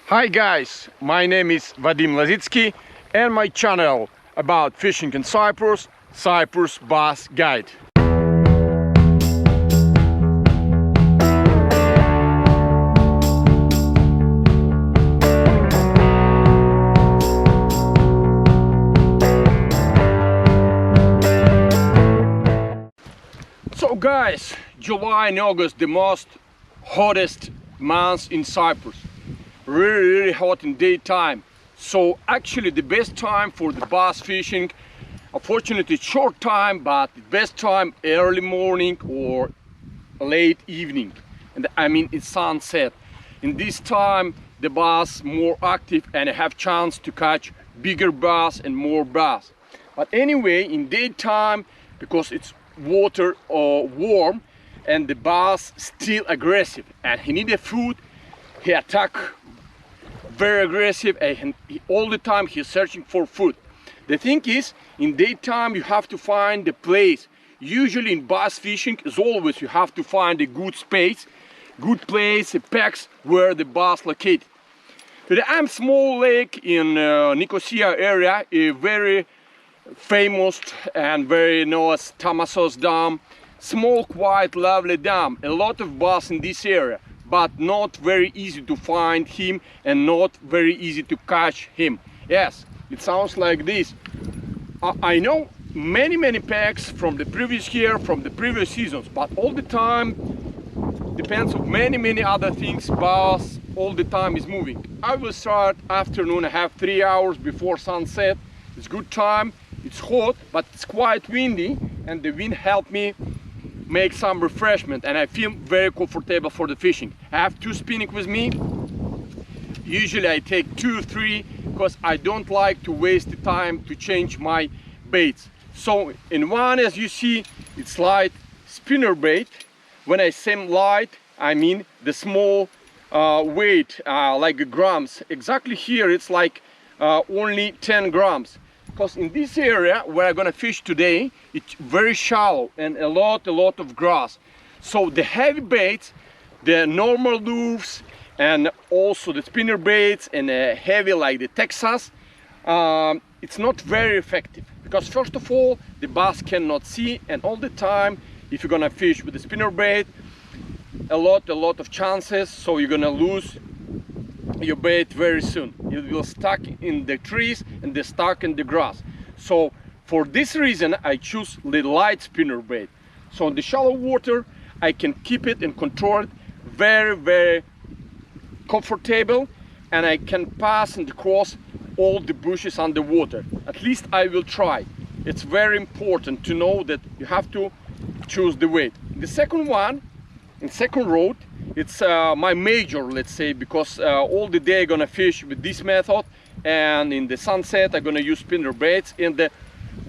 Hi guys, my name is Vadim Lazitsky and my channel about fishing in Cyprus, Cyprus Bass Guide. So guys, July and August, the most hottest months in Cyprus. Really hot in daytime. So actually the best time for the bass fishing, unfortunately short time, but the best time early morning or late evening. And I mean it's sunset. In this time the bass more active and have chance to catch bigger bass and more bass. But anyway, in daytime, because it's water warm and the bass still aggressive and he need a food, he attack very aggressive and all the time he's searching for food. The thing is, in daytime you have to find the place. Usually in bass fishing, as always, you have to find a good space, good place, a packs where the bass located. Today I'm small lake in Nicosia area, a very famous and very known as Tamassos Dam. Small, quiet, lovely dam. A lot of bass in this area, but not very easy to find him and not very easy to catch him. Yes, it sounds like this. I know many packs from the previous year, from the previous seasons, but all the time depends on many other things. Bass all the time is moving. I will start afternoon. I have 3 hours before sunset. It's good time. It's hot, but it's quite windy, and the wind helped me make some refreshment, and I feel very comfortable for the fishing. I have 2 spinning with me. Usually I take 2 or 3 because I don't like to waste the time to change my baits. So in one, as you see, it's light spinner bait. When I say light, I mean the small weight, like grams. Exactly here it's like only 10 grams. Because in this area where I'm gonna fish today, it's very shallow and a lot of grass. So the heavy baits, the normal lures, and also the spinner baits and heavy like the Texas, it's not very effective. Because first of all, the bass cannot see, and all the time, if you're gonna fish with the spinner bait, a lot of chances, so you're gonna lose your bait very soon. It will stuck in the trees and they stuck in the grass. So for this reason I choose the light spinner bait. So in the shallow water I can keep it and control it very comfortable, and I can pass and cross all the bushes underwater. At least I will try. It's very important to know that you have to choose the weight. The second one, in second rod, it's my major, let's say, because all the day I'm gonna fish with this method, and in the sunset I'm gonna use spinner baits in the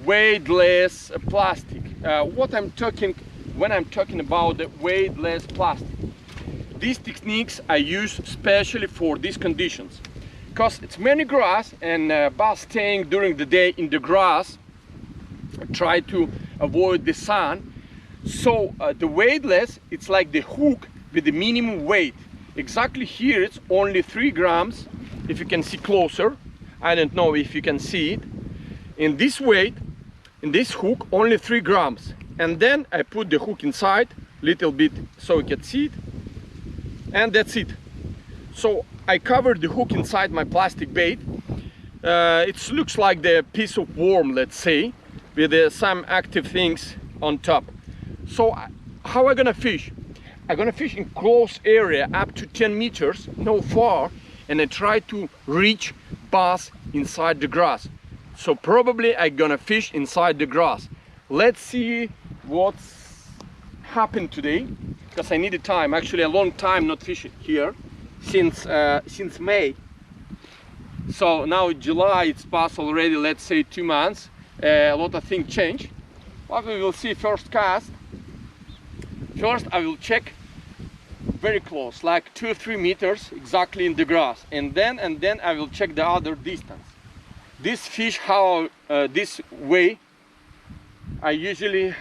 weightless plastic. What I'm talking when I'm talking about the weightless plastic, these techniques I use especially for these conditions, because it's many grass and bass staying during the day in the grass, try to avoid the sun. So the weightless, it's like the hook with the minimum weight. Exactly here it's only 3 grams. If you can see closer, I don't know if you can see it. In this weight, in this hook, only 3 grams. And then I put the hook inside little bit so you can see it, and that's it. So I covered the hook inside my plastic bait. It looks like the piece of worm, let's say, with some active things on top. So how am I gonna fish? I'm gonna fish in close area up to 10 meters, no far, and I try to reach bass inside the grass. So probably I'm gonna fish inside the grass. Let's see what's happened today, because I needed time. Actually a long time not fishing here since May. So now July, it's passed already, let's say 2 months. A lot of things change. But we will see first cast. First I will check very close, like 2 or 3 meters exactly in the grass, and then I will check the other distance. This fish, how this way I usually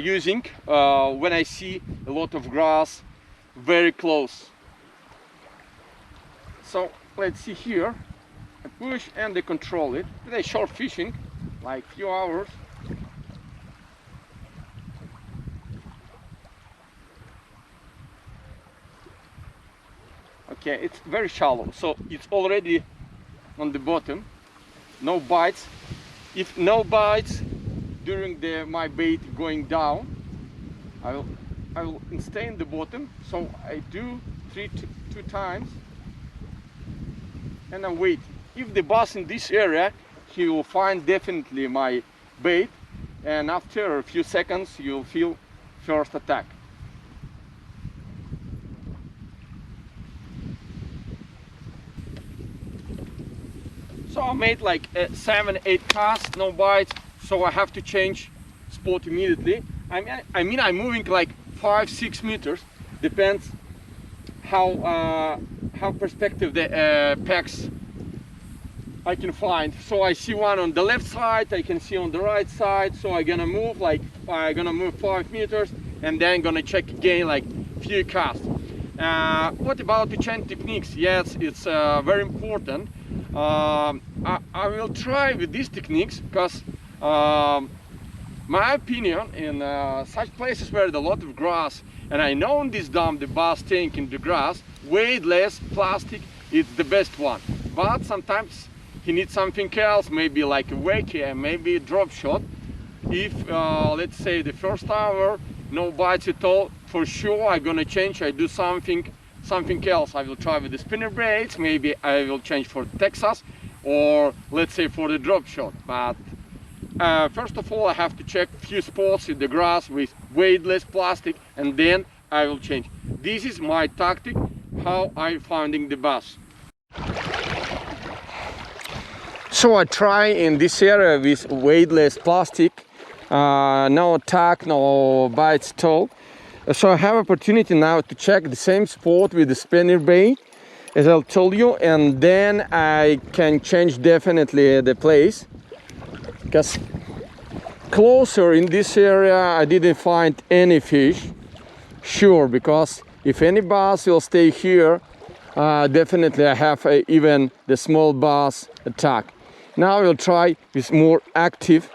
using when I see a lot of grass very close. So let's see here. I push and they control it. They short fishing, like few hours. Okay, it's very shallow, so it's already on the bottom. No bites. If no bites during my bait going down, I will stay in the bottom. So I do two times, and I wait. If the bass in this area, he will find definitely my bait, and after a few seconds you'll feel first attack. So I made like 7-8 casts, no bites, so I have to change spot immediately. I mean I'm moving like 5-6 meters, depends how perspective the packs I can find. So I see one on the left side, I can see on the right side, so I'm gonna move 5 meters and then gonna check again like few casts. What about the change techniques? Yes, it's very important. I will try with these techniques because my opinion, in such places where there's a lot of grass, and I know in this dam the bass staying in the grass, weightless plastic is the best one. But sometimes he needs something else, maybe like a wake, maybe a drop shot. If let's say the first hour no bites at all, for sure I'm gonna change. I do something else. I will try with the spinner baits, maybe I will change for Texas, or let's say for the drop shot. But first of all I have to check a few spots in the grass with weightless plastic, and then I will change. This is my tactic, how I'm finding the bass. So I try in this area with weightless plastic, no attack, no bites at all. So I have opportunity now to check the same spot with the spinner bait, as I told you, and then I can change definitely the place, because closer in this area I didn't find any fish, sure, because if any bass will stay here, definitely I have even the small bass attack. Now I will try with more active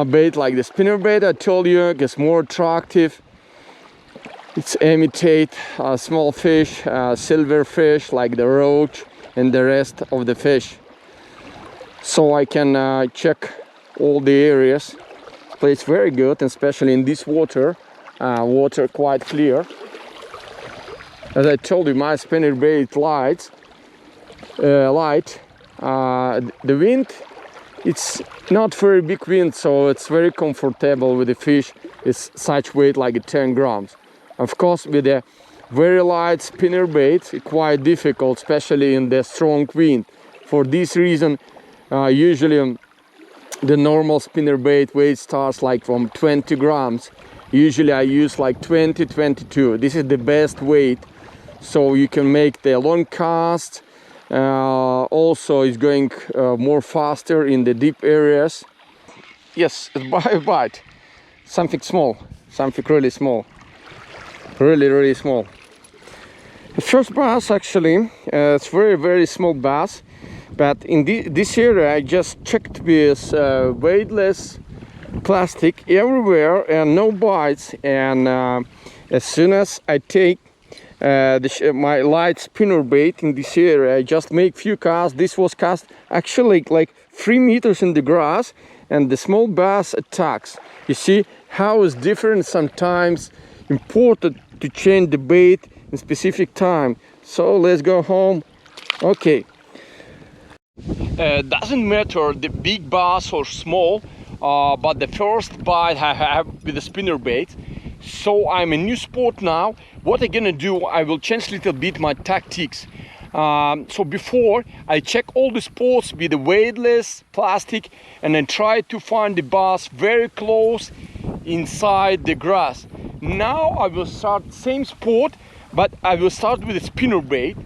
bait like the spinner bait. I told you gets more attractive. It's imitate small fish, silver fish like the roach and the rest of the fish. So I can check all the areas. This place very good, and especially in this water, water quite clear. As I told you, my spinner bait light. The wind, it's not very big wind, so it's very comfortable with the fish. It's such weight like 10 grams. Of course, with a very light spinner bait, it's quite difficult, especially in the strong wind. For this reason, usually the normal spinner bait weight starts like from 20 grams. Usually I use like 20-22. This is the best weight, so you can make the long cast. Also it's going more faster in the deep areas. Yes, a bite, something small, something really small, really small. The first bass, actually, it's very small bass, but in this area I just checked with weightless plastic everywhere and no bites, and as soon as I take my light spinner bait in this area, I just make few casts. This was cast actually like 3 meters in the grass, and the small bass attacks. You see how it's different. Sometimes important to change the bait in specific time. So let's go home. Okay, doesn't matter the big bass or small, but the first bite I have with the spinner bait. So I'm a new sport now. What I'm gonna do, I will change a little bit my tactics. So before I check all the spots with the weightless plastic, and then try to find the bass very close inside the grass. Now I will start same spot, but I will start with a spinner bait.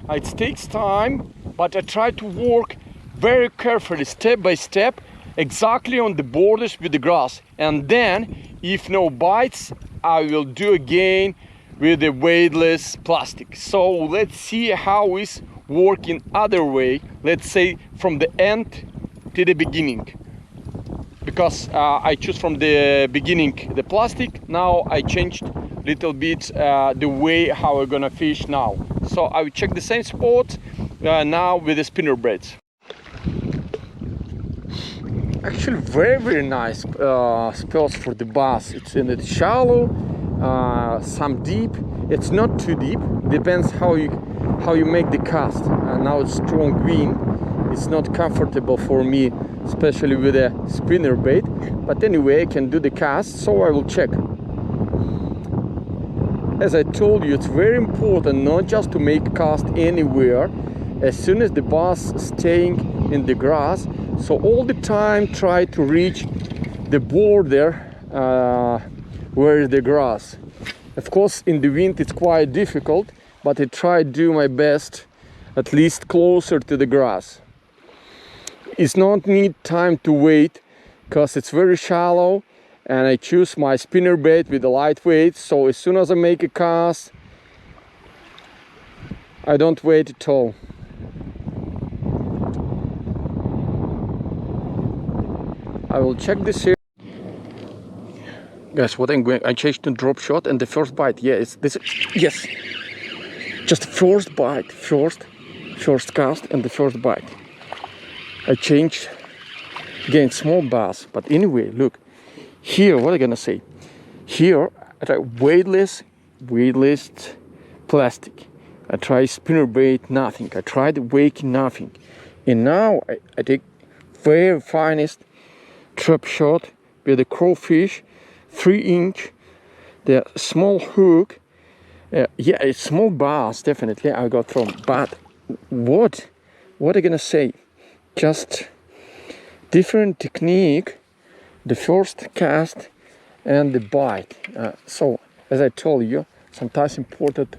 It takes time, but I try to work very carefully, step by step, exactly on the borders with the grass. And then if no bites, I will do again with the weightless plastic. So let's see how is work in other way, let's say from the end to the beginning, because I choose from the beginning the plastic. Now I changed little bit the way how we're gonna fish now. So I will check the same spot now with the spinner baits. Actually very nice spots for the bass. It's in it shallow, some deep. It's not too deep, depends how you make the cast. Now it's strong wind, it's not comfortable for me, especially with a spinner bait, but anyway I can do the cast, so I will check. As I told you, it's very important not just to make cast anywhere as soon as the bass staying in the grass. So all the time try to reach the border where is the grass. Of course in the wind it's quite difficult, but I try to do my best at least closer to the grass. It's not need time to wait because it's very shallow, and I choose my spinner bait with a lightweight, so as soon as I make a cast I don't wait at all. I will check this here. Guys, what I'm going, I changed to drop shot and the first bite. Yeah, it's this. Yes, just first bite, first cast and the first bite. I changed again small bass, but anyway, look here. What am I gonna say? Here I try weightless plastic. I try spinner bait, nothing. I tried wake, nothing. And now I take very finest trap shot with a crawfish, 3-inch, the small hook. Yeah, it's small bass, definitely I got from. But what I gonna say? Just different technique, the first cast and the bite. So as I told you, sometimes important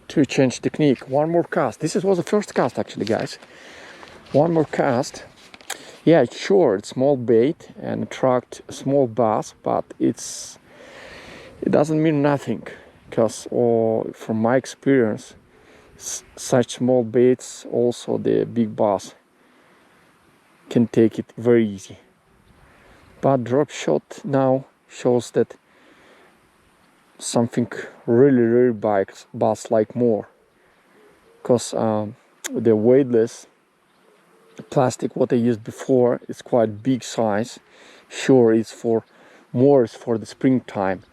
to change technique. One more cast. This was the first cast actually, guys. One more cast. Yeah, sure, it's small bait and attract small bass, but it doesn't mean nothing, because from my experience, such small baits, also the big bass can take it very easy. But drop shot now shows that something really bass like more, because the weightless plastic what I used before is quite big size. Sure, it's for the springtime,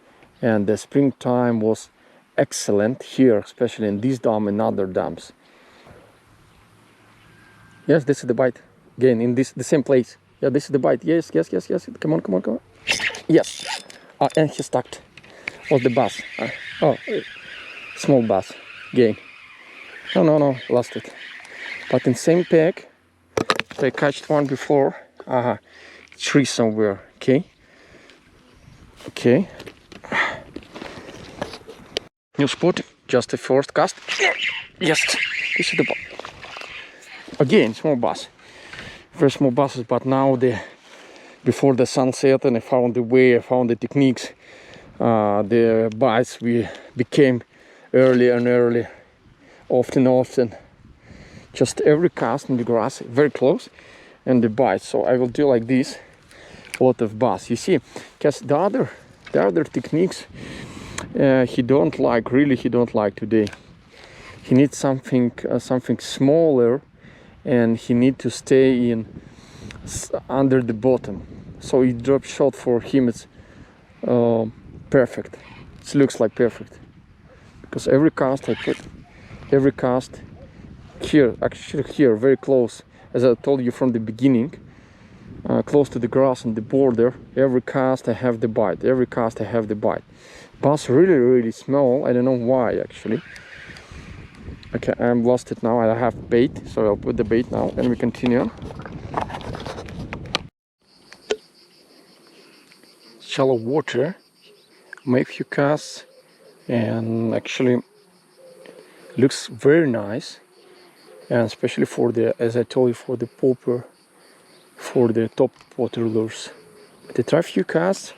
and the springtime was excellent here, especially in this dam and other dams. Yes, this is the bite again in the same place. Yeah, this is the bite. Yes. Come on. Yes. And he stuck. Was the bass? Small bass again. No, lost it. But in same peg. I catched one before. Tree somewhere. Okay. New spot. Just the first cast. Yes. This is the ball. Again, small bass. Very small basses, but now before the sunset, and I found the way, I found the techniques. The bites became early and early, often. Just every cast in the grass, very close, and the bite. So I will do like this, a lot of bass. You see, because the other techniques, he don't like today. He needs something smaller, and he need to stay under the bottom. So he drop shot for him. It's perfect. It looks like perfect, because every cast I put, here, actually here, very close, as I told you from the beginning, close to the grass and the border. Every cast I have the bite. Bass really small. I don't know why actually. Okay, I'm lost it now. I have bait, so I'll put the bait now and we continue. Shallow water, make few casts, and actually looks very nice. And especially for as I told you, for the popper, for the top water lures. But I try few casts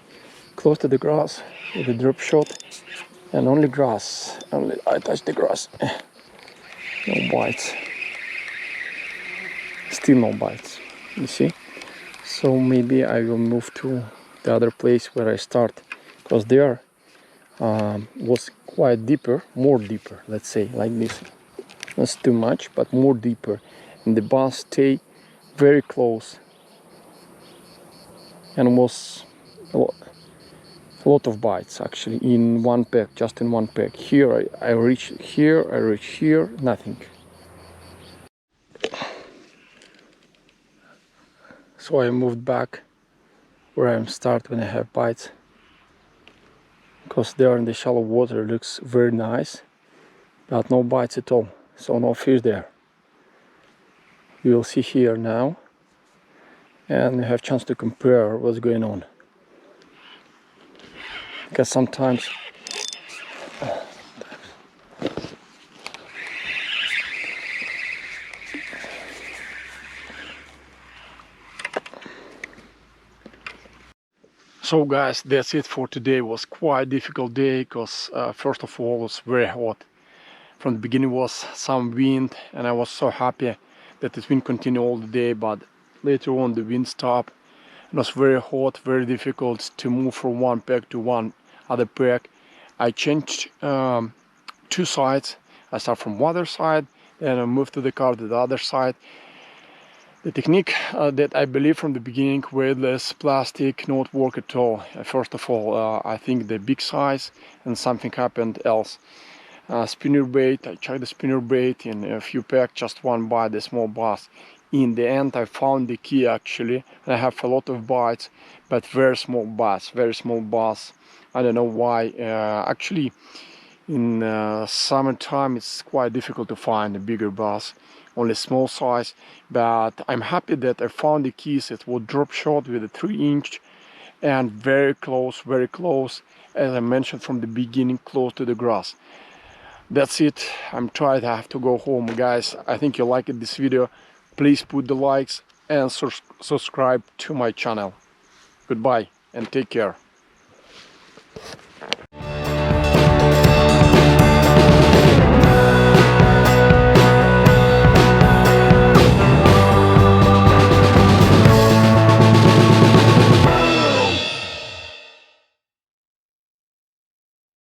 close to the grass with a drop shot, and only grass. Only I touch the grass. No bites. still no bites, you see. So maybe I will move to the other place where I start, because there was quite deeper, more deeper, let's say, like this. Not too much, but more deeper, and the bass stay very close, and was a lot of bites actually in one peck, just in one peck. Here I reach here, I reach here, nothing. So I moved back where I start when I have bites, because there in the shallow water looks very nice, but no bites at all, so no fish there. You will see here now, and you have chance to compare what's going on, because sometimes so guys, that's it for today. It was quite a difficult day, because first of all it was very hot. From the beginning was some wind, and I was so happy that the wind continued all the day, but later on the wind stopped. It was very hot, very difficult to move from one peg to one other peg. I changed two sides. I start from one side, then I moved to the car to the other side. The technique that I believe from the beginning, weightless plastic, not work at all. First of all, I think the big size, and something happened else. Spinner bait, I checked the spinner bait in a few packs, just one bite, the small bass. In the end I found the key actually. I have a lot of bites, but very small bass, very small bass. I don't know why. Actually in summertime it's quite difficult to find a bigger bass, only small size, but I'm happy that I found the keys. It was drop shot with a 3-inch and very close, as I mentioned from the beginning, close to the grass. That's it. I'm tired, I have to go home. Guys, I think you liked this video. Please put the likes and subscribe to my channel. Goodbye and take care.